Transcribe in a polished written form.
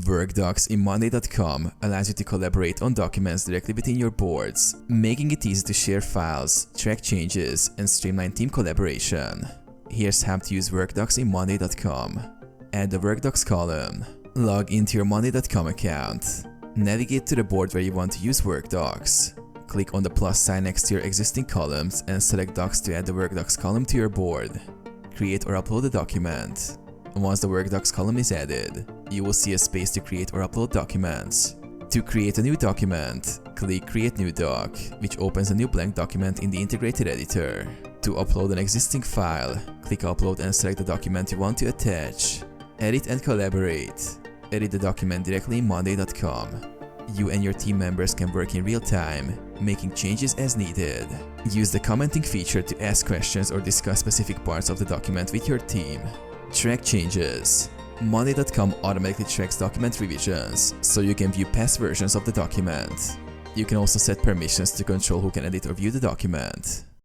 WorkDocs in Monday.com allows you to collaborate on documents directly within your boards, making it easy to share files, track changes, and streamline team collaboration. Here's how to use WorkDocs in Monday.com. Add the WorkDocs column. Log into your Monday.com account. Navigate to the board where you want to use WorkDocs. Click on the plus sign next to your existing columns and select Docs to add the WorkDocs column to your board. Create or upload a document. Once the WorkDocs column is added, you will see a space to create or upload documents. To create a new document, click Create New Doc, which opens a new blank document in the integrated editor. To upload an existing file, click Upload and select the document you want to attach. Edit and collaborate. Edit the document directly in Monday.com. You and your team members can work in real time, making changes as needed. Use the commenting feature to ask questions or discuss specific parts of the document with your team. Track changes. Monday.com automatically tracks document revisions, so you can view past versions of the document. You can also set permissions to control who can edit or view the document.